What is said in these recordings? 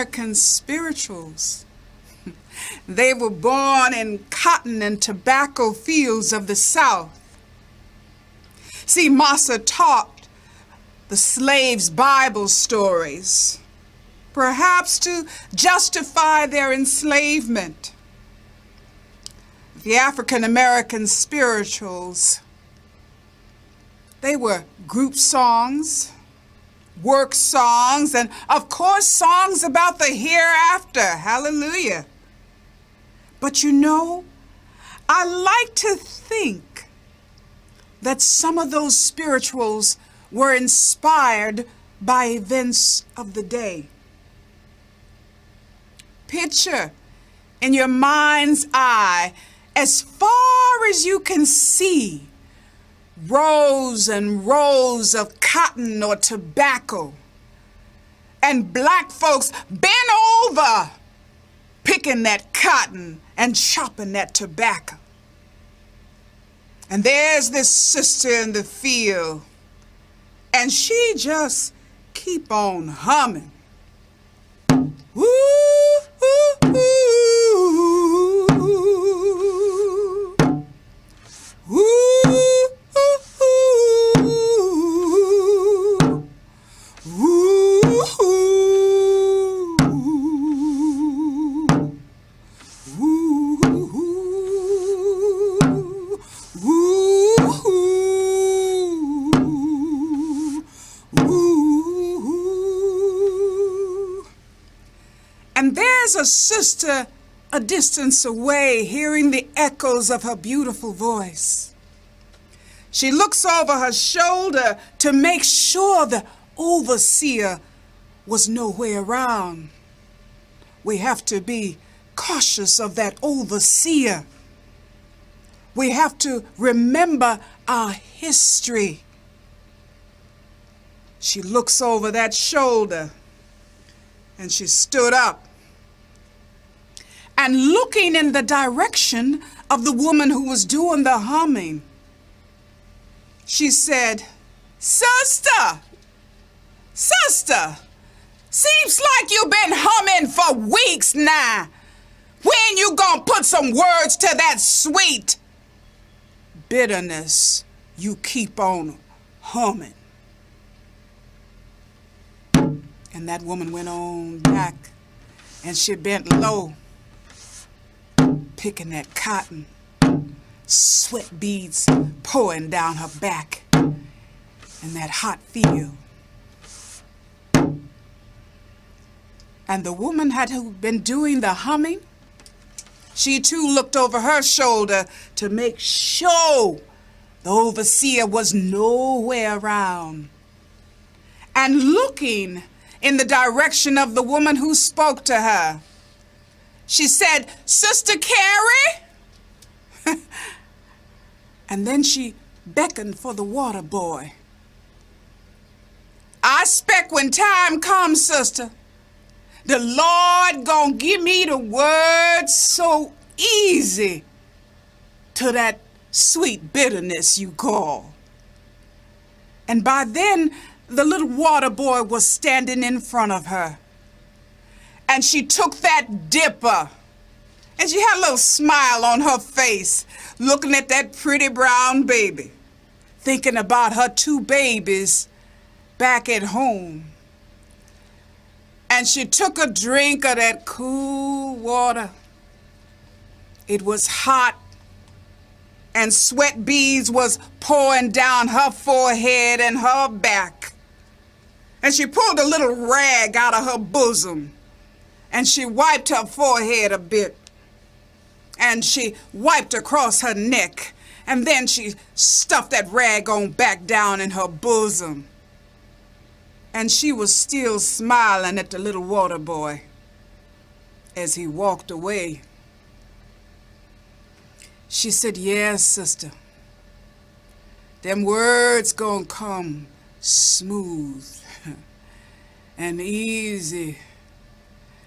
American spirituals. They were born in cotton and tobacco fields of the South. See, Massa taught the slaves Bible stories, perhaps to justify their enslavement. The African American spirituals, they were group songs, work songs, and of course songs about the hereafter. Hallelujah. But you know, I like to think that some of those spirituals were inspired by events of the day. Picture in your mind's eye, as far as you can see, rows and rows of cotton or tobacco, and black folks bent over picking that cotton and chopping that tobacco. And there's this sister in the field, and she just keep on humming. Woo, ooh, ooh, ooh, and there's a sister a distance away, hearing the echoes of her beautiful voice. She looks over her shoulder to make sure the overseer was nowhere around. We have to be cautious of that overseer. We have to remember our history. She looks over that shoulder and she stood up. And looking in the direction of the woman who was doing the humming, she said, "Sister, sister, seems like you've been humming for weeks now. When you gonna put some words to that sweet bitterness you keep on humming?" And that woman went on back, and she bent low, picking that cotton, sweat beads pouring down her back in that hot field. And the woman who'd been doing the humming, she too looked over her shoulder to make sure the overseer was nowhere around. And looking in the direction of the woman who spoke to her, she said, "Sister Carrie?" And then she beckoned for the water boy. "I expect when time comes, sister, the Lord gonna give me the words so easy to that sweet bitterness you call." And by then, the little water boy was standing in front of her. And she took that dipper, and she had a little smile on her face, looking at that pretty brown baby, thinking about her two babies back at home. And she took a drink of that cool water. It was hot, and sweat beads was pouring down her forehead and her back. And she pulled a little rag out of her bosom, and she wiped her forehead a bit, and she wiped across her neck, and then she stuffed that rag on back down in her bosom. And she was still smiling at the little water boy as he walked away. She said, "Yes, sister, them words gonna come smooth and easy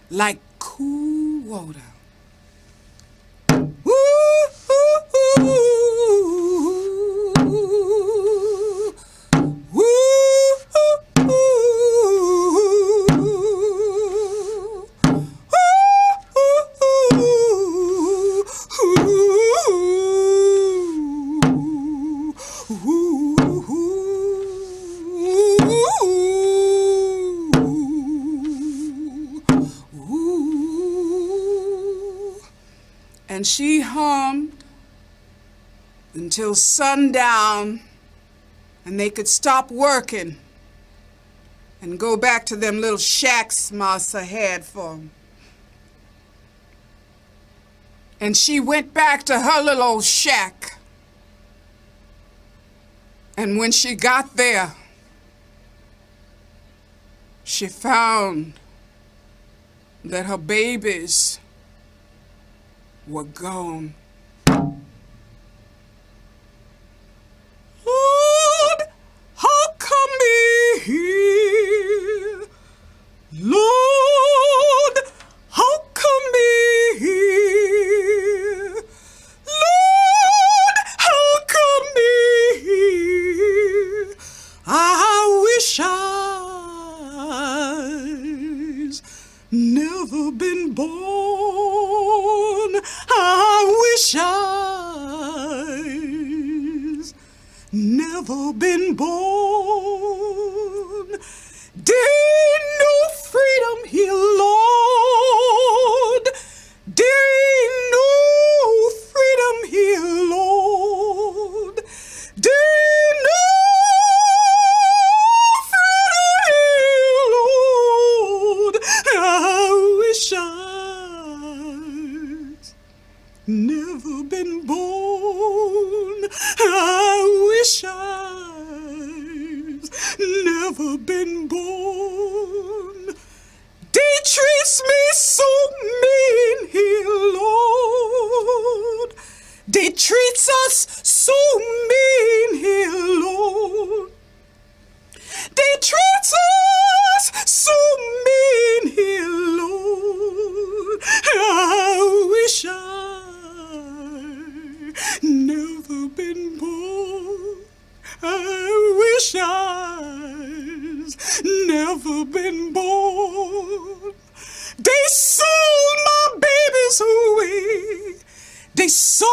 like cool water." Woo, ooh, ooh, woo, ooh, ooh, And she hummed until sundown, and they could stop working and go back to them little shacks Massa had for them. And she went back to her little old shack. And when she got there, she found that her babies were gone. Lord, how come me here? Lord, how come me here? Lord, how come me here? I wish I'd never been born. I wish I'd never been born. There ain't no freedom here, Lord. There ain't no freedom here, Lord. There ain't no freedom here, Lord. I wish I'd never been born. I wish I'd never been born. They treats me so mean here, Lord. They treats us so mean here, Lord. They treats us so mean here, Lord. I wish I'd never been born. I wish I'd never been born. They sold my babies away. They sold